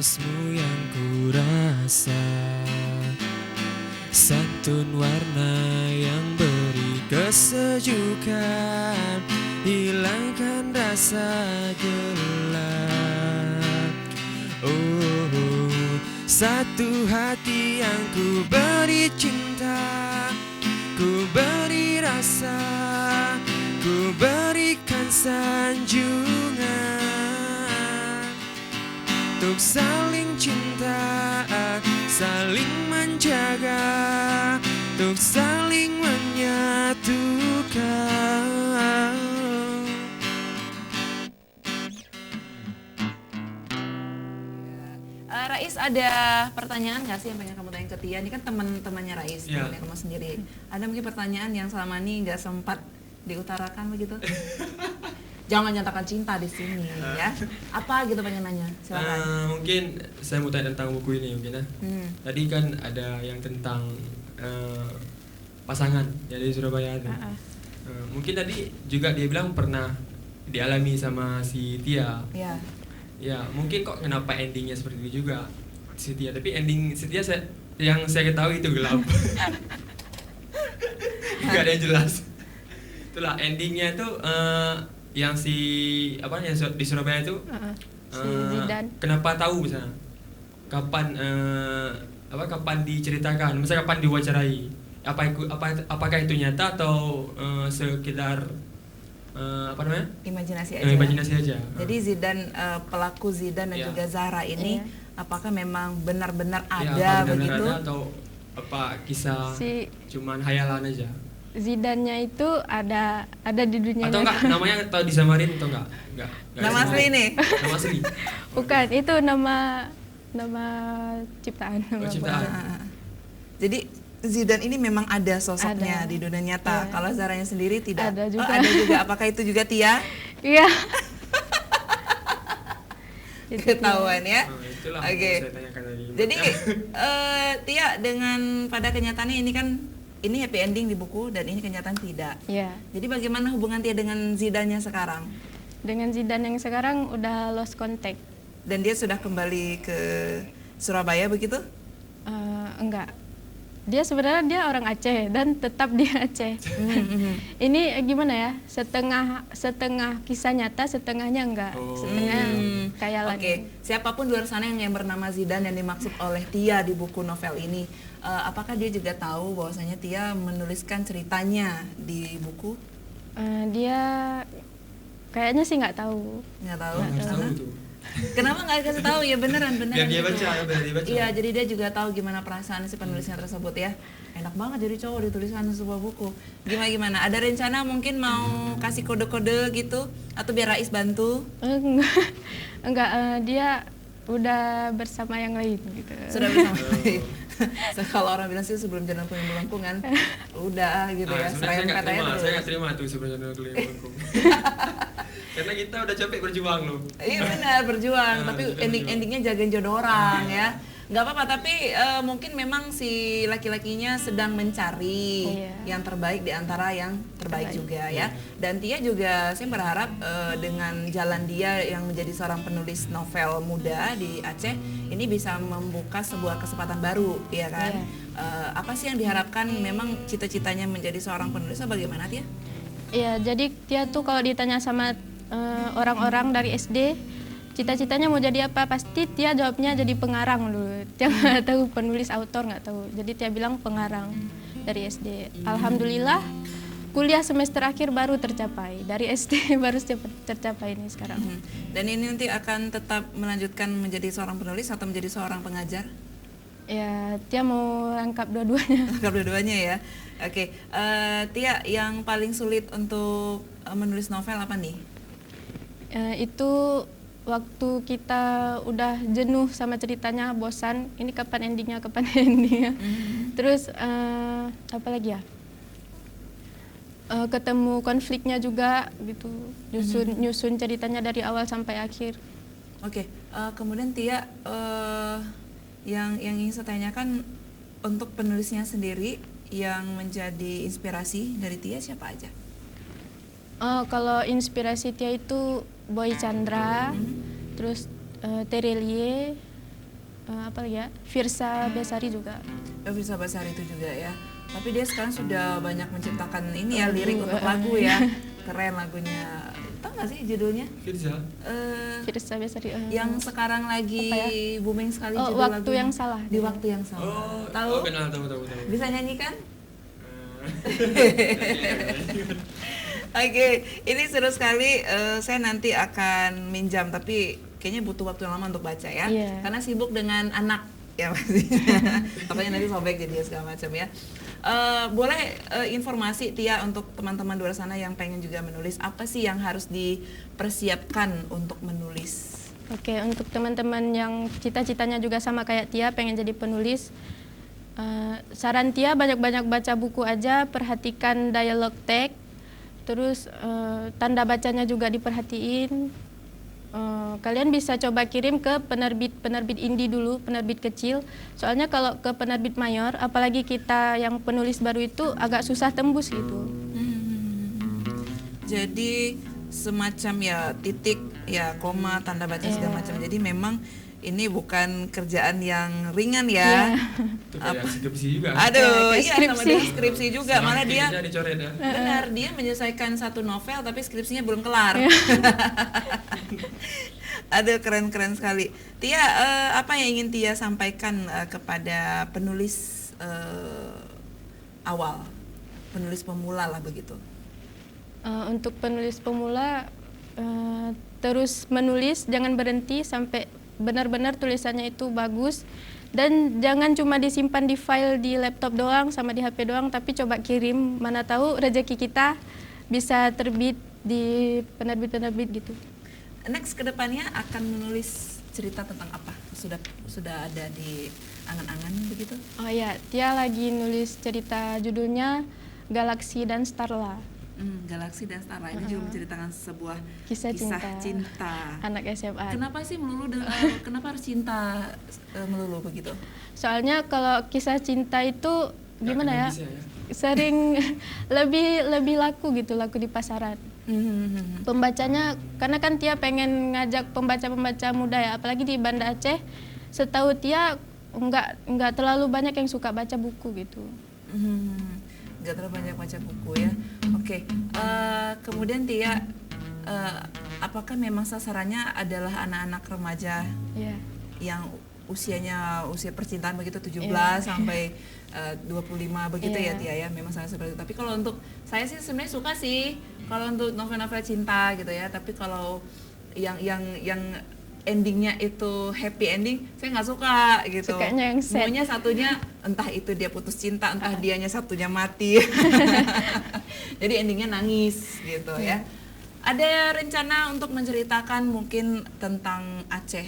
napasmu yang kurasa, santun warna yang beri kesejukan, hilangkan rasa gelap. Oh, satu hati yang ku beri cinta, ku beri rasa, ku berikan sanjungan, untuk saling cinta, saling menjaga, untuk saling menyatukan. Rais, ada pertanyaan nggak sih yang pengen kamu tanya ke Tia? Ini kan teman-temannya Rais, Ya. temannya kamu sendiri. Ada mungkin pertanyaan yang selama ini nggak sempat diutarakan begitu? Jangan nyatakan cinta di sini ya. Apa gitu pengen nanya? Silakan. Mungkin saya mau tanya tentang buku ini mungkin ya. Tadi kan ada yang tentang pasangan ya di Surabaya itu. Mungkin tadi juga dia bilang pernah dialami sama si Tia. Ya. Ya, mungkin kok kenapa endingnya seperti itu juga si Tia. Tapi ending si Tia yang saya ketahui itu gelap. Gak ada yang jelas. Itulah endingnya itu yang si apa yang di Surabaya itu Si Zidan. kenapa tahu misalnya kapan kapan diceritakan, misalnya kapan diwawancarai, apakah itu nyata atau sekedar Imajinasi aja. imajinasi aja. Jadi Zidan, pelaku Zidan dan Ya. juga Zahra ini, apakah memang benar-benar Ya, ada apa benar begitu? ada atau apa kisah Si cuman hayalan aja? Zidannya itu ada di dunia Atau enggak nyata. namanya atau disamarin atau enggak? Enggak Nama asli disamarin. nih? Nama asli. Bukan, itu nama ciptaan. Oh, ciptaan. Jadi Zidan ini memang ada sosoknya Ada. di dunia nyata. Iya. Kalau Zaranya sendiri tidak. Ada juga. Oh, ada juga. Apakah itu juga Tia? Iya. Itu Ketahuan ya. Itulah Oke. yang saya tanyakan tadi. Jadi Tia, dengan pada kenyataannya ini kan ini happy ending di buku dan ini kenyataan tidak. Iya. Jadi bagaimana hubungan Tia dengan Zidannya sekarang? Dengan Zidan yang sekarang udah lost contact. Dan dia sudah kembali ke Surabaya begitu? Enggak. Dia sebenarnya dia orang Aceh dan tetap di Aceh. Ini gimana ya? Setengah kisah nyata, setengahnya enggak. Oh. Setengah khayalan. Oke, siapapun di luar sana yang bernama Zidan yang dimaksud oleh Tia di buku novel ini, apakah dia juga tahu bahwasanya Tia menuliskan ceritanya di buku? Dia kayaknya sih nggak tahu. Nggak tahu. Harus tahu Karena- tuh. Kenapa nggak dikasih tahu? Ya beneran Biar dia gitu. baca, biar dia baca. Iya, jadi dia juga tahu gimana perasaan si penulisnya tersebut ya. Enak banget jadi cowok dituliskan sebuah buku. Gimana? Ada rencana mungkin mau kasih kode-kode gitu atau biar Rais bantu? Enggak, dia udah bersama yang lain gitu. Sudah bersama. Kalau orang bilang sih sebelum jalan keliling melengkung kan, udah gitu ya. Sebenarnya Serayam katanya saya terus. nggak terima tuh sebenarnya keliling melengkung. Karena kita udah capek berjuang loh. Iya benar berjuang, Nah, tapi sudah berjuang. endingnya jagain jodoh orang ya. Nggak apa-apa, tapi mungkin memang si laki-lakinya sedang mencari Iya. yang terbaik di antara yang terbaik juga ya. Dan Tia juga, saya berharap dengan jalan dia yang menjadi seorang penulis novel muda di Aceh, ini bisa membuka sebuah kesempatan baru, ya kan? Apa sih yang diharapkan? Memang cita-citanya menjadi seorang penulis, bagaimana Tia? Iya, jadi dia tuh kalau ditanya sama orang-orang dari SD, cita-citanya mau jadi apa? Pasti dia jawabnya jadi pengarang dulu. Dia nggak tahu penulis, autor nggak tahu. Jadi dia bilang pengarang dari SD. Alhamdulillah, kuliah semester akhir baru tercapai. Dari SD baru tercapai ini sekarang. Dan ini nanti akan tetap melanjutkan menjadi seorang penulis atau menjadi seorang pengajar? Ya, dia mau rangkap dua-duanya. Lengkap dua-duanya ya. Oke, Tia, yang paling sulit untuk menulis novel apa nih? Itu waktu kita udah jenuh sama ceritanya, bosan, ini kapan endingnya, Terus apa lagi ya? Ketemu konfliknya juga gitu, nyusun ceritanya dari awal sampai akhir. Oke, kemudian Tia, yang ingin saya tanyakan untuk penulisnya sendiri yang menjadi inspirasi dari Tia siapa aja? Kalau inspirasi Tia itu Boy Chandra, terus Terelie, apa lagi ya, Firsa Besari juga. Firsa Besari itu juga ya. Tapi dia sekarang sudah banyak menciptakan ini ya, lirik untuk lagu ya. Keren lagunya. Tahu nggak sih judulnya? Firsa Besari. Yang sekarang lagi booming sekali Oh, judul Waktu lagunya. yang Salah. Di Waktu yang Salah. Oh, tahu? Oh, kenal, tahu. Bisa nyanyikan? Oke, ini seru sekali. Saya nanti akan minjam, tapi kayaknya butuh waktu yang lama untuk baca ya. Iya. Karena sibuk dengan anak ya pasti. Takutnya nanti sobek jadi segala macam ya. Boleh informasi Tia untuk teman-teman di luar sana yang pengen juga menulis, apa sih yang harus dipersiapkan untuk menulis? Oke, untuk teman-teman yang cita-citanya juga sama kayak Tia, pengen jadi penulis, saran Tia banyak-banyak baca buku aja, perhatikan dialog teks, terus tanda bacanya juga diperhatiin. Kalian bisa coba kirim ke penerbit indie dulu, penerbit kecil. Soalnya kalau ke penerbit mayor, apalagi kita yang penulis baru itu agak susah tembus gitu. Jadi semacam ya titik, ya koma, tanda baca segala macam. Jadi memang ini bukan kerjaan yang ringan ya. Itu kayak skripsi juga. Aduh, Kayak iya sama skripsi. dengan skripsi juga. Malah dia dicoret ya. benar, dia menyelesaikan satu novel tapi skripsinya belum kelar. Aduh, keren-keren sekali. Tia, apa yang ingin Tia sampaikan kepada penulis awal, penulis pemula lah begitu? Untuk penulis pemula, terus menulis, jangan berhenti sampai benar-benar tulisannya itu bagus, dan jangan cuma disimpan di file di laptop doang sama di HP doang, tapi coba kirim, mana tahu rezeki kita bisa terbit di penerbit-penerbit gitu. Next kedepannya akan menulis cerita tentang apa? Sudah ada di angan-angan begitu? Oh ya, Tia lagi nulis cerita judulnya Galaksi dan Starla. Galaksi dan Starla ini juga menceritakan sebuah Kisah cinta anak SMA. Kenapa sih kenapa harus cinta melulu begitu? Soalnya kalau kisah cinta itu gimana ya? Bisa ya? Sering lebih laku gitu, laku di pasaran. Pembacanya, karena kan Tia pengen ngajak pembaca-pembaca muda ya, apalagi di Banda Aceh. Setahu Tia nggak terlalu banyak yang suka baca buku gitu. Nggak terlalu banyak baca buku ya. Oke. Kemudian Tia, apakah memang sasarannya adalah anak-anak remaja yang usia percintaan begitu 17 sampai 25 begitu ya Tia ya, memang sangat seperti itu. Tapi kalau untuk saya sih sebenarnya suka sih kalau untuk novel-novel cinta gitu ya. Tapi kalau yang endingnya itu happy ending, saya nggak suka gitu. Sukanya yang sad. Maunya satunya entah itu dia putus cinta, entah dianya satunya mati. Jadi endingnya nangis gitu ya. Ada rencana untuk menceritakan mungkin tentang Aceh.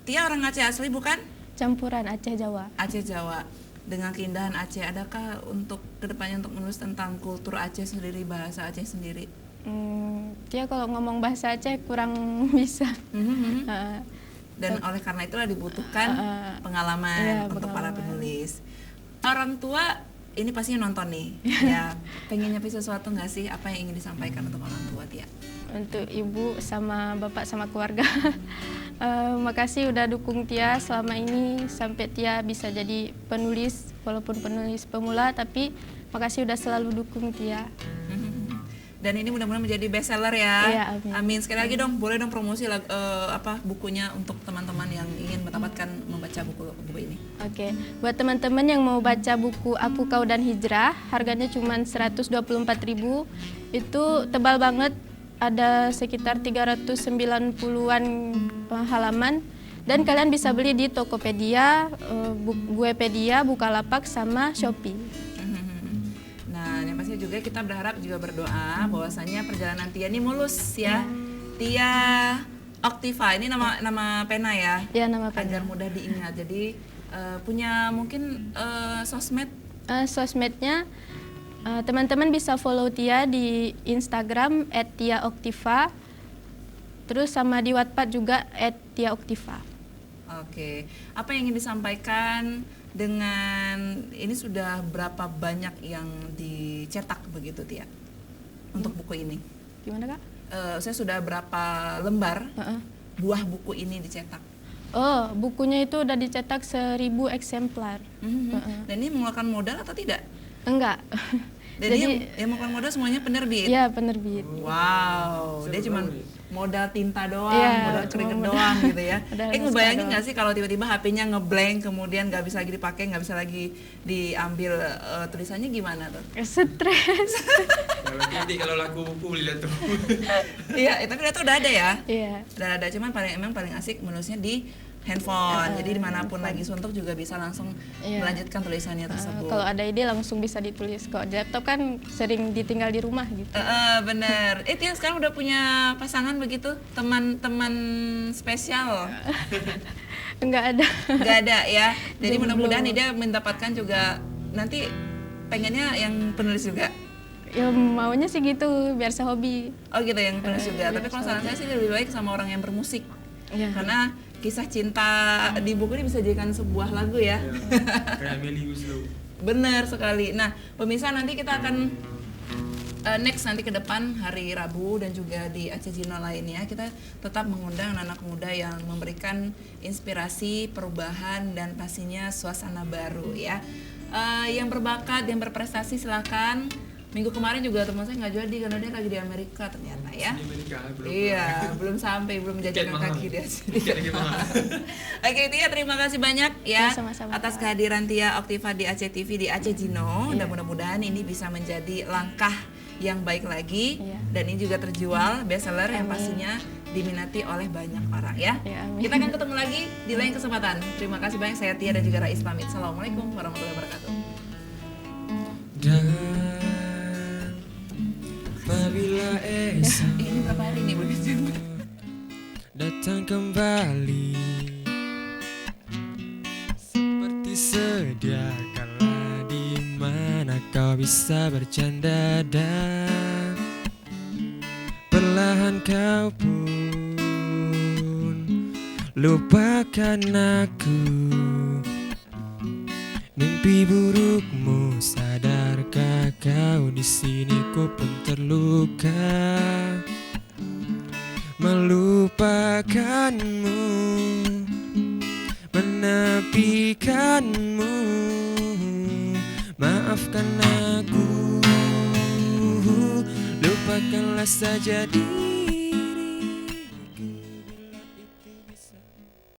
Tia orang Aceh asli bukan? Campuran Aceh Jawa. Aceh Jawa. Dengan keindahan Aceh, adakah untuk kedepannya untuk menulis tentang kultur Aceh sendiri, bahasa Aceh sendiri? Dia kalau ngomong bahasa Aceh kurang bisa. Dan oleh karena itulah dibutuhkan pengalaman untuk para penulis. Orang tua ini pastinya nonton nih, ya pengen nyampe sesuatu nggak sih? Apa yang ingin disampaikan untuk orang tua Tia? Untuk ibu sama bapak sama keluarga, makasih udah dukung Tia selama ini sampai Tia bisa jadi penulis, walaupun penulis pemula, tapi makasih udah selalu dukung Tia. Dan ini mudah-mudahan menjadi bestseller ya. Iya, amin. Sekali lagi dong, boleh dong promosi bukunya untuk teman-teman yang ingin mendapatkan membaca buku ini. Oke, buat teman-teman yang mau baca buku Aku, Kau, dan Hijrah, harganya cuma 124.000. Itu tebal banget, ada sekitar 390-an halaman. Dan kalian bisa beli di Tokopedia, Buepedia, Bukalapak, sama Shopee. Nah, yang pasti juga kita berdoa bahwasanya perjalanan Tia ini mulus ya. Tia Oktiva, ini nama pena ya? Iya, nama pena. Agar mudah diingat. Jadi punya mungkin sosmed? Sosmednya teman-teman bisa follow Tia di Instagram @tiaoktiva, terus sama di Wattpad juga @tiaoktiva. Oke, apa yang ingin disampaikan dengan ini, sudah berapa banyak yang dicetak begitu Tia untuk buku ini? Gimana Kak? Saya sudah berapa lembar buah buku ini dicetak? Oh, bukunya itu udah dicetak 1000 eksemplar. Dan ini mengeluarkan modal atau tidak? Enggak. Jadi yang mengeluarkan modal semuanya penerbit. Iya, penerbit. Wow, dia cuma modal tinta doang, Iya, modal cuma keringet modal- doang gitu ya. modal Ngebayangin naskah nggak sih kalau tiba-tiba HP-nya ngeblank, kemudian nggak bisa lagi dipakai, nggak bisa lagi diambil tulisannya gimana tuh? Stres. Nanti kalau laku buku lihat tuh. Iya, tapi itu udah ada ya. Iya. Udah ada, cuman paling asik menulisnya di handphone. Jadi dimanapun lagi suntuk juga bisa langsung Iya. melanjutkan tulisannya tersebut. Kalau ada ide langsung bisa ditulis. Kok laptop kan sering ditinggal di rumah gitu. Bener. Tia sekarang udah punya pasangan begitu? Teman-teman spesial? Enggak ada. Nggak ada ya. Jadi Belum. mudah-mudahan dia mendapatkan juga nanti pengennya yang penulis juga. Ya maunya sih gitu, biar sehobi. Oh gitu, yang penulis juga. Tapi kalau saran saya sih lebih baik sama orang yang bermusik. Iya. Karena kisah cinta di buku ini bisa dijadikan sebuah lagu ya. Kayak Meli Guslo. Benar sekali. Nah, pemirsa, nanti kita akan next nanti ke depan hari Rabu dan juga di Aceh Jino lainnya kita tetap mengundang anak muda yang memberikan inspirasi, perubahan dan pastinya suasana baru ya. Yang berbakat, yang berprestasi silakan. Minggu kemarin juga teman saya nggak jadi karena dia lagi di Amerika ternyata ya. Di Amerika belum. Iya, belum sampai, belum menjajakan Tiket mahal. kaki dia. Tiket lagi mahal. Oke Tia, terima kasih banyak ya Sama-sama, atas Kak. kehadiran Tia Oktiva di Aceh TV di Aceh Jino. Dan mudah-mudahan ini bisa menjadi langkah yang baik lagi Iya. dan ini juga terjual bestseller yang Amin. pastinya diminati oleh banyak orang ya. Ya, amin. Kita akan ketemu lagi di lain kesempatan. Terima kasih banyak, saya Tia dan juga Rais pamit. Assalamualaikum warahmatullahi wabarakatuh. Dan apabila esok Ini berapa hari nih begitu? datang kembali seperti sedia kala di mana kau bisa bercanda dan perlahan kau pun lupakan aku. Mimpi burukmu, sadarkah kau di sini ku pun terluka melupakanmu, menepikanmu. Maafkan aku, lupakanlah saja dia.